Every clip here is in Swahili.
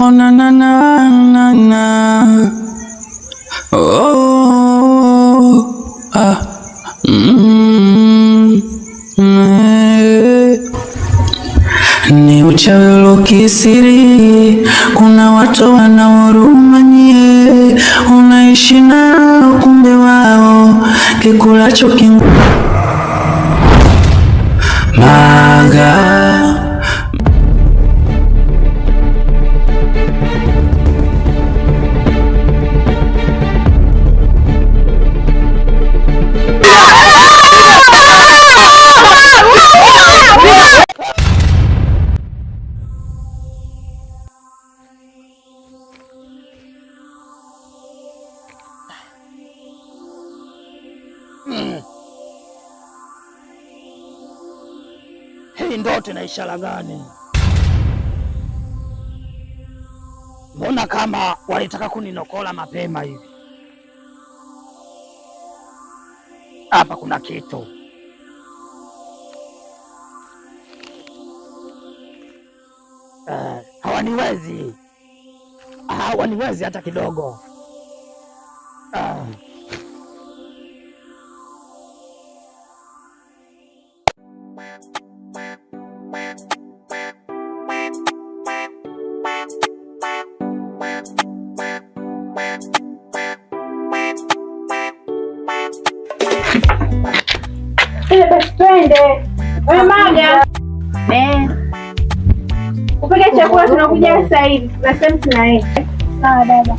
Oh na na na na na. Oh ah. Ni uchawi ulokisiri, kuna watu wanaoruma nyie, unaishi nao kumbe wao kikulacho kingu maga. Hii ndoto ina ishara gani? Mbona kama walitaka kuninokola mapema hivi? Hapa kuna kitu. Hawaniwezi hata kidogo. Twende. Wewe Maga. Upike chakula tunakuja sasa hivi. Na sasa tunaenda. Sawa dada.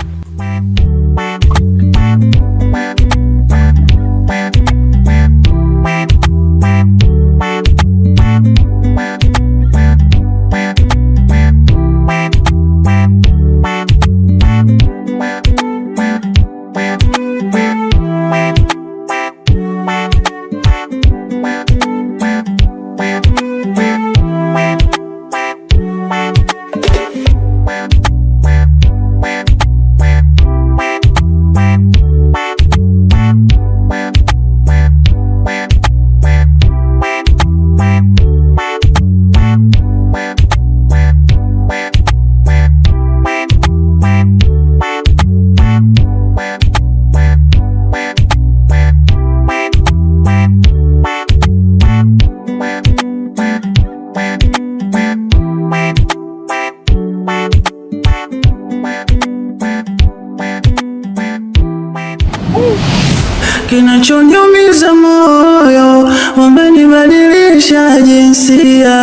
Kinachoniumiza moyo, wamenibadilisha jinsia,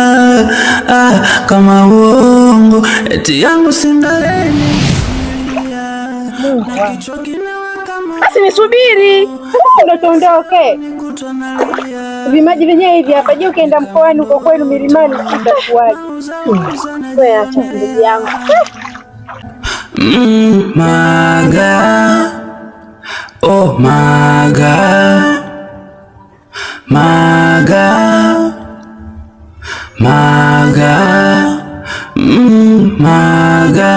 kama uongo eti yangu sindaleni. Basi nisubiri ndo tuondoke. Vimaji vyenyewe hivi hapa, je, ukienda mkoani uko kwenu milimani utakuwaje? Wewe acha ndugu yangu. Maga. Oh Maga, Maga, Maga, Maga.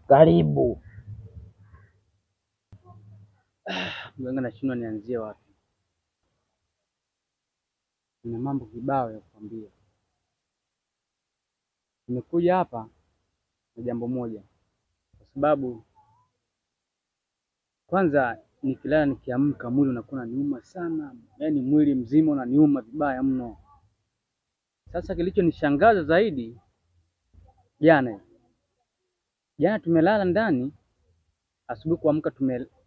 Karibu. Mganga, nashindwa nianzie wapi. Nina mambo kibao ya kukwambia. Nimekuja hapa na jambo moja, kwa sababu kwanza nikilala nikiamka mwili unakuwa unaniuma sana, yaani mwili mzima unaniuma vibaya mno. Sasa kilichonishangaza zaidi, jana tumelala ndani, asubuhi kuamka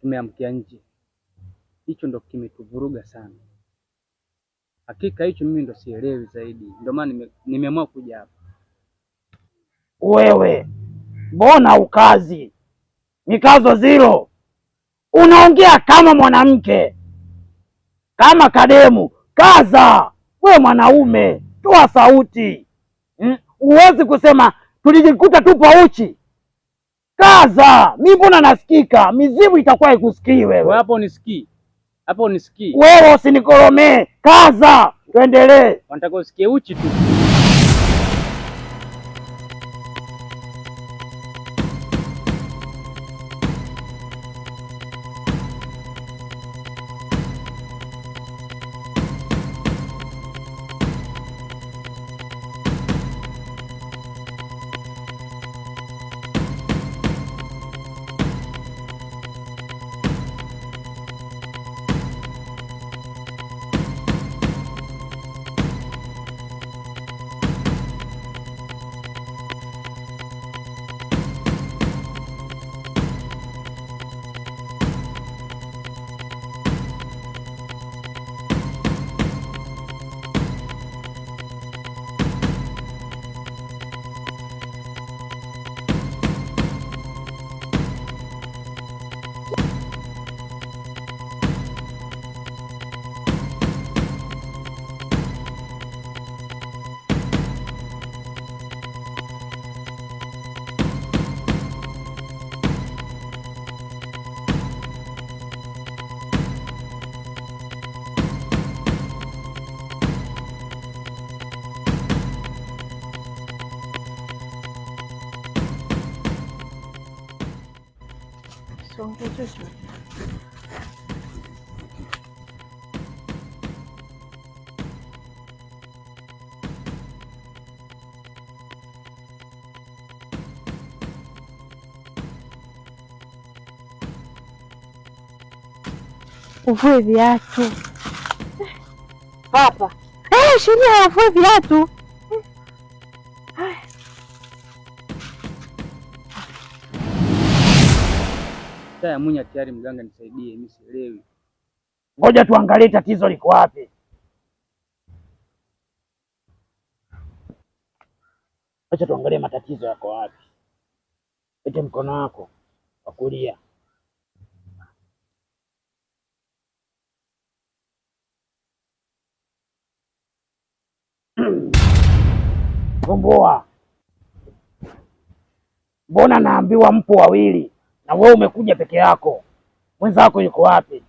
tumeamkia nje. Hicho ndo kimetuvuruga sana. Hakika hicho mimi ndo sielewi zaidi, ndio maana nimeamua kuja hapa. Wewe mbona ukazi mikazo zero, unaongea kama mwanamke, kama kademu? Kaza we mwanaume, toa sauti. Huwezi kusema tulijikuta tupo uchi. Kaza, mimi mbona nasikika? Mizimu itakuwa ikusikii wewe. Hapo unisikii? Hapo unisikii? Wewe usinikoromee. Kaza, tuendelee. Wanataka usikie uchi tu. Uvue viatu hapa. Sheria ya uvue viatu. Taya Munya tayari, mganga nisaidie, mimi sielewi. Ngoja tuangalie tatizo liko wapi. Acha tuangalie matatizo yako wapi. Ete mkono wako wa kulia. Gomboa. Mbona naambiwa mpo wawili na wewe umekuja peke yako? Mwenzako yuko wapi?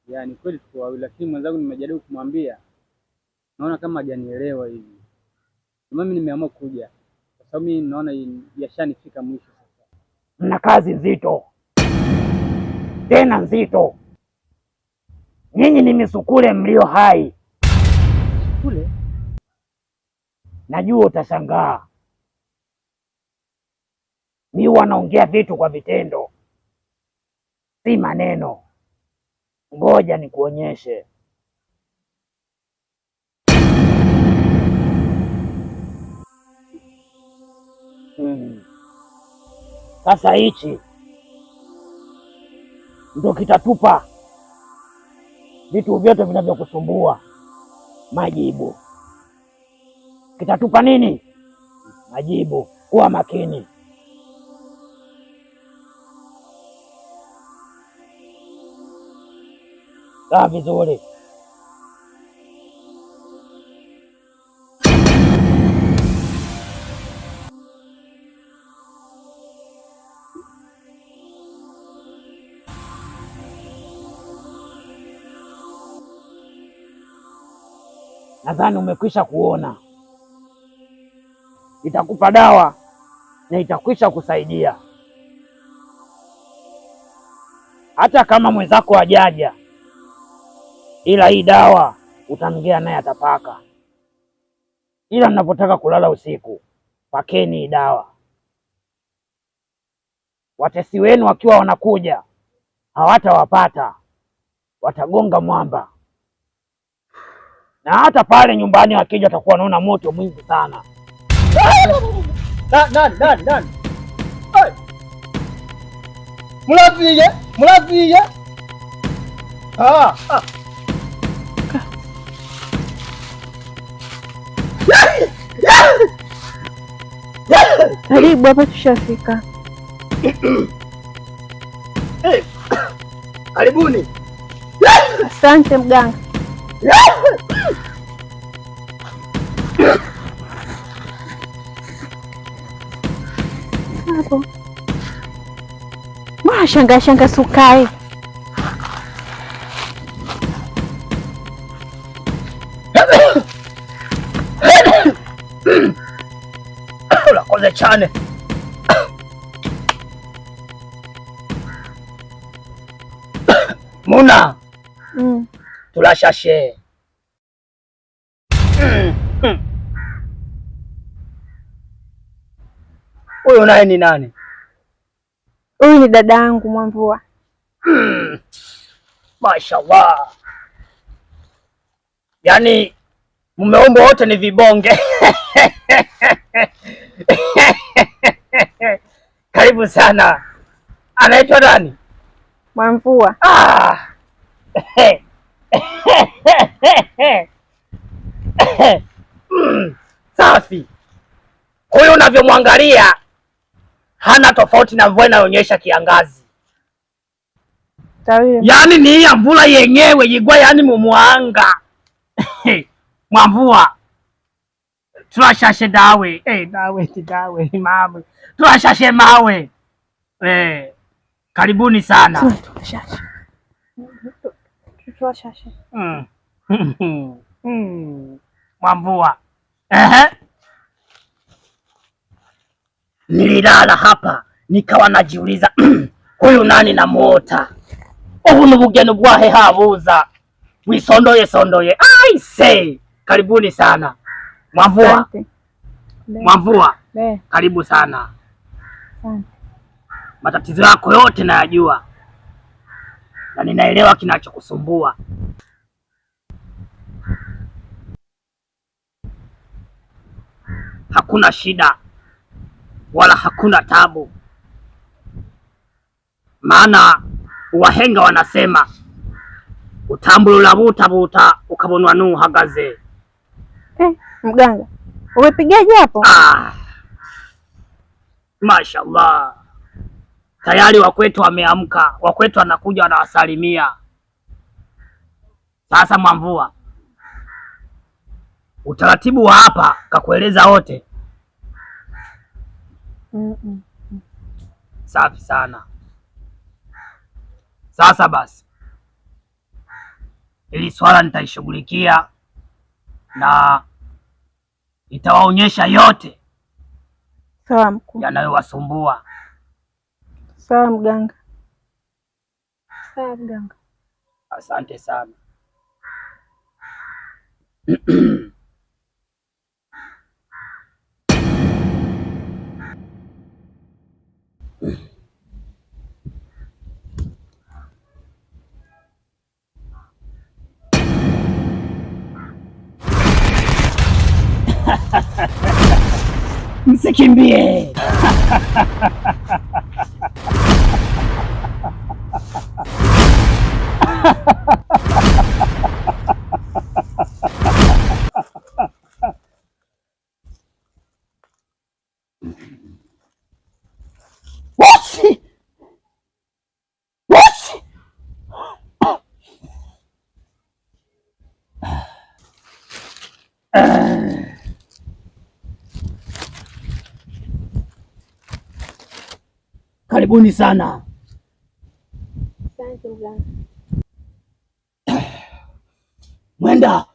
Yaani kweli tuko wawili, lakini mwenzangu nimejaribu kumwambia, naona kama hajanielewa hivi. Mimi nimeamua kuja kwa sababu mimi naona yashanifika mwisho sasa. Mna kazi nzito, tena nzito. Nyinyi ni misukule mlio hai. Misukule? Najua utashangaa. Mimi wanaongea vitu kwa vitendo, si maneno. Ngoja nikuonyeshe. Sasa hichi ndio kitatupa vitu vyote vinavyokusumbua majibu. Kitatupa nini? Majibu. Kuwa makini. Kaa vizuri. Nadhani umekwisha kuona. Itakupa dawa na itakwisha kusaidia. Hata kama mwenzako hajaja, ila hii dawa utamgea naye atapaka. Ila mnapotaka kulala usiku, pakeni hii dawa. Watesi wenu wakiwa wanakuja hawatawapata, watagonga mwamba. Na hata pale nyumbani wakija watakuwa wanaona moto mwingi sana. Nani? Mulaziye. Karibu, hapa tushafika. Karibuni. Asante mganga. Hapo. Mbona shanga sukae? Ulakoze chane. Muna. Tulashashe. Huyo naye ni nani? Huyu ni dada yangu Mwamvua. Mashallah. Yaani mumeomba wote ni vibonge. Karibu sana. Anaitwa nani? Mwamvua. Safi. Huyu unavyomwangalia hana tofauti na mvua inaonyesha kiangazi. Yaani ni hii mvula yenyewe yigwa, yaani mumwanga. Mwamvua. Turashashe dawe. Dawe mama. Turashashe mawe. Karibuni sana. Turashashe. Mwamvua. Nililala hapa nikawa najiuliza huyu nani namuota obu nubugeni bwahe habuza wisondoye sondoye. Aise, karibuni sana Mwamvua. Mwamvua, karibu sana. Matatizo yako yote nayajua na ninaelewa kinachokusumbua. Hakuna shida wala hakuna tabu, maana wahenga wanasema utambulula butabuta ukabonwa nuhagaze. Mganga, umepigaje hapo? Mashallah, tayari wakwetu wameamka. Wakwetu anakuja wanawasalimia. Sasa Mwamvua, utaratibu wa hapa kakueleza wote. Safi sana. Sasa basi, ili swala nitaishughulikia na nitawaonyesha yote sawa mkuu yanayowasumbua. Sawa mganga. Sawa mganga. Asante sana. Msikimbie. Wasi! Wasi! Karibuni sana. Asante mganga. Mwenda!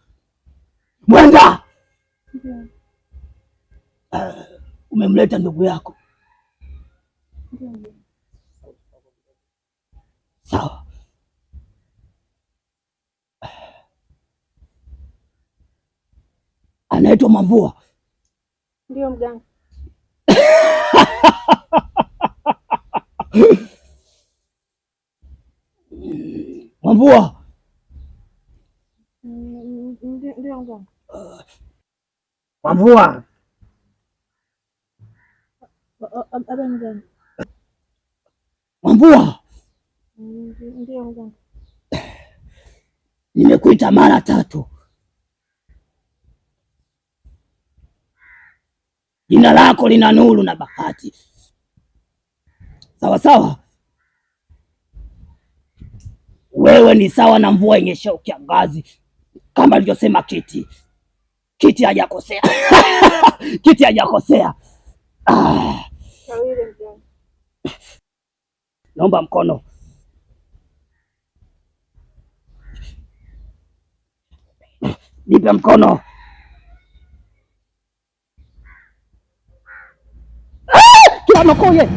Mwenda! Umemleta ndugu yako? Sawa. Anaitwa Mwamvua? Ndio mganga. Mwamvua? Ndio mganga. Mwamvua? Aba mganga. Mwamvua? Ndio mganga. Nimekuita mara 3. Jina lako lina nuru na bahati. Sawa sawa. Wewe ni sawa na mvua yenyesha kiangazi, kama alivyosema Kiti. Kiti hajakosea. Kiti hajakosea. Naomba mkono. Nipe mkono. Kila makoye.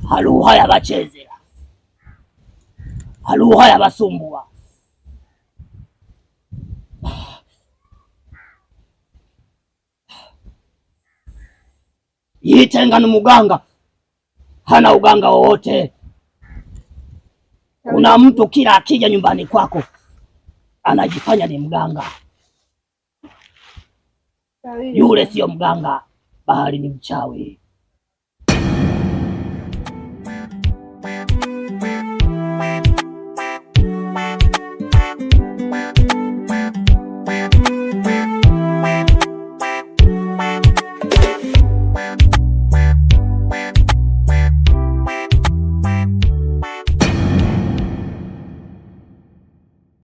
Haluha ya bachezera, haluha ya basumbua. Yitenga ni muganga, hana uganga wowote. Kuna mtu kila akija nyumbani kwako anajifanya ni mganga. Yule sio mganga, bali ni mchawi.